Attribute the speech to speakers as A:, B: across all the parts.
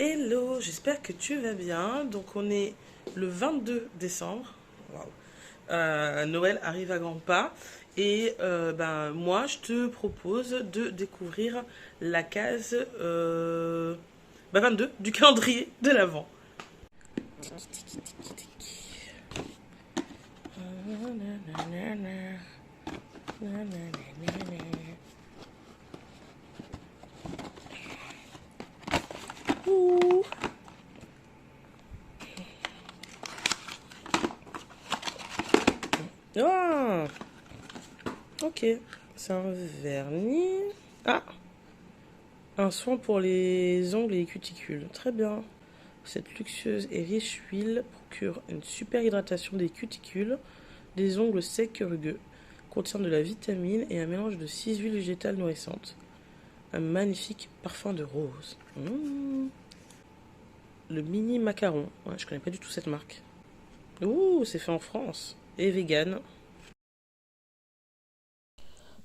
A: Hello, j'espère que tu vas bien. Donc on est le 22 décembre. Waouh. Noël arrive à grands pas. Et moi, je te propose de découvrir la case 22 du calendrier de l'Avent. Ouh. Ah, ok. C'est un vernis. Ah, un soin pour les ongles et les cuticules. Très bien. Cette luxueuse et riche huile procure une super hydratation des cuticules, des ongles secs et rugueux. Contient de la vitamine et un mélange de 6 huiles végétales nourrissantes. Un magnifique parfum de rose. Le mini macaron. Ouais, je connais pas du tout cette marque. Ouh, c'est fait en France. Et vegan.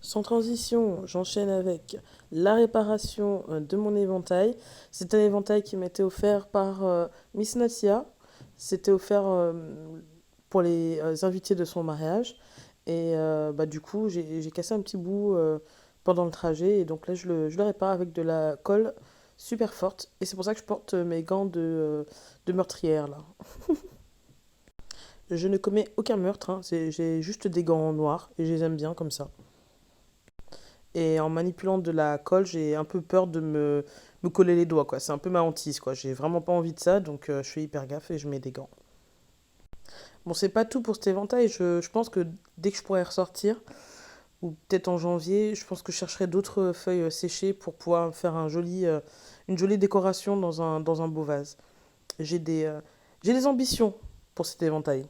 A: Sans transition, j'enchaîne avec la réparation de mon éventail. C'est un éventail qui m'a été offert par Miss Natia. C'était offert pour les invités de son mariage. Et du coup, j'ai cassé un petit bout pendant le trajet. Et donc là, je le répare avec de la colle super forte. Et c'est pour ça que je porte mes gants de meurtrière là. Je ne commets aucun meurtre, hein. J'ai juste des gants noirs et je les aime bien comme ça. Et en manipulant de la colle, j'ai un peu peur de me coller les doigts, quoi. C'est un peu ma hantise, quoi. J'ai vraiment pas envie de ça, donc je fais hyper gaffe et je mets des gants. Bon, c'est pas tout pour cet éventail. Je pense que dès que je pourrai ressortir, ou peut-être en janvier, je pense que je chercherai d'autres feuilles séchées pour pouvoir faire une jolie décoration dans un beau vase. J'ai des ambitions pour cet éventail.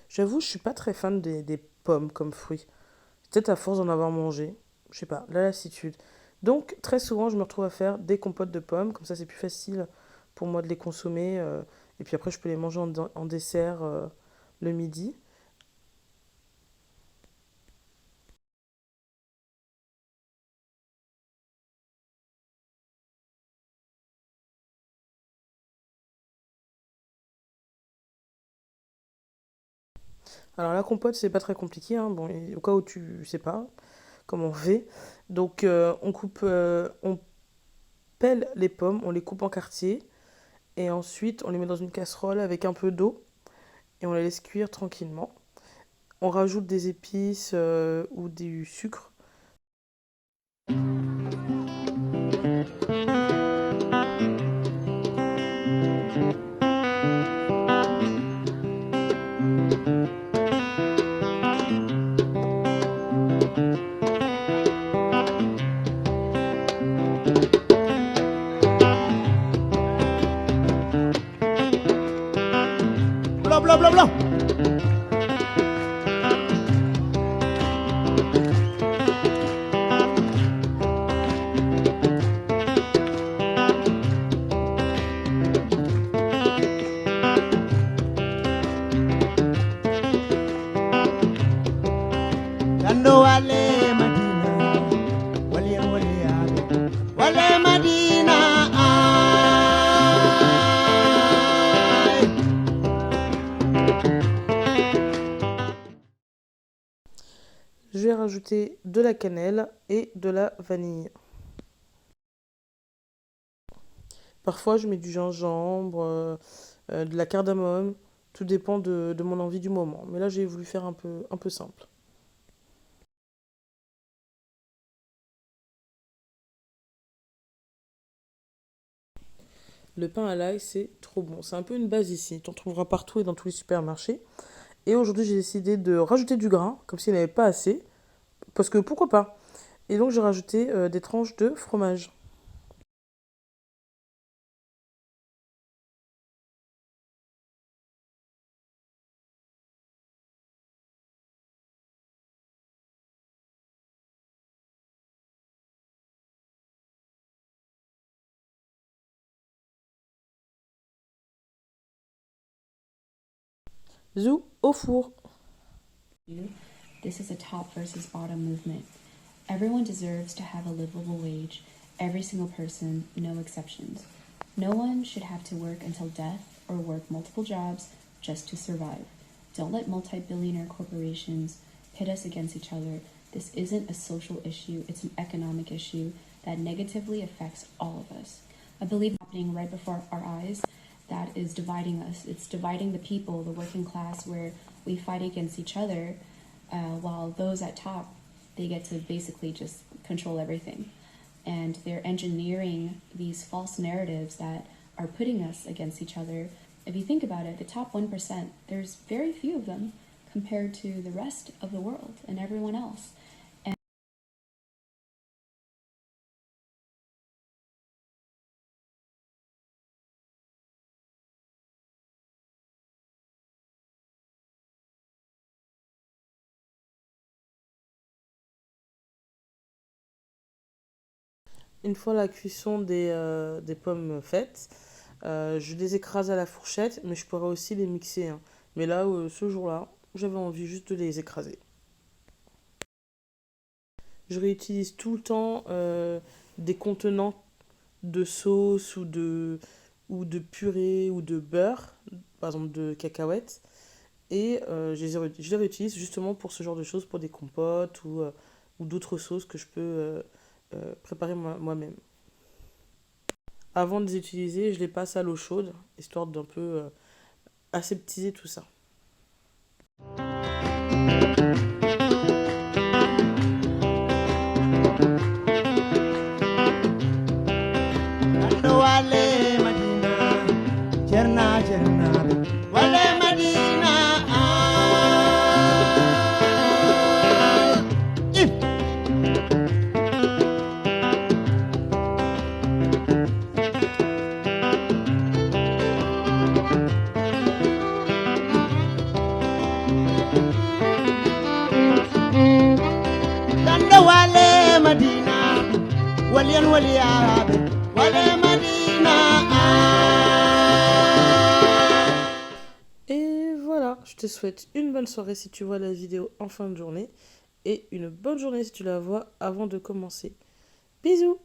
A: J'avoue, je suis pas très fan des pommes comme fruit. Peut-être à force d'en avoir mangé. Je sais pas, la lassitude. Donc, très souvent, je me retrouve à faire des compotes de pommes. Comme ça, c'est plus facile pour moi de les consommer. Et puis après, je peux les manger en dessert le midi. Alors, la compote, c'est pas très compliqué, hein. Bon, et au cas où tu sais pas comment on fait. Donc, on pèle les pommes, on les coupe en quartiers. Et ensuite, on les met dans une casserole avec un peu d'eau. Et on les laisse cuire tranquillement. On rajoute des épices ou du sucre.
B: Bla bla bla bla. Yando wale Madina, wale wale ale, wale Madina. Ay.
A: Je vais rajouter de la cannelle et de la vanille. Parfois, je mets du gingembre, de la cardamome. Tout dépend de mon envie du moment. Mais là, j'ai voulu faire un peu simple. Le pain à l'ail, c'est trop bon. C'est un peu une base ici. Tu en trouveras partout et dans tous les supermarchés. Et aujourd'hui, j'ai décidé de rajouter du grain, comme s'il n'y en avait pas assez. Parce que pourquoi pas? Et donc, j'ai rajouté des tranches de fromage. Zou au four.
C: This is a top versus bottom movement. Everyone deserves to have a livable wage, every single person, no exceptions. No one should have to work until death or work multiple jobs just to survive. Don't let multi-billionaire corporations pit us against each other. This isn't a social issue, it's an economic issue that negatively affects all of us. I believe happening right before our eyes that is dividing us. It's dividing the people, the working class, where we fight against each other, while those at top, they get to basically just control everything. And they're engineering these false narratives that are putting us against each other. If you think about it, the top 1%, there's very few of them compared to the rest of the world and everyone else.
A: Une fois la cuisson des pommes faites, je les écrase à la fourchette, mais je pourrais aussi les mixer, hein. Mais là, ce jour-là, j'avais envie juste de les écraser. Je réutilise tout le temps des contenants de sauce ou de purée ou de beurre, par exemple de cacahuètes. Et je les réutilise justement pour ce genre de choses, pour des compotes ou d'autres sauces que je peux préparer moi-même. Avant de les utiliser, je les passe à l'eau chaude, histoire d'un peu aseptiser tout ça.
B: Lando wale Madina, Cerna Cerna, wale Madina. If Lando wale Madina, walian waliabe, wale Madina.
A: Et voilà, je te souhaite une bonne soirée si tu vois la vidéo en fin de journée et une bonne journée si tu la vois avant de commencer. Bisous!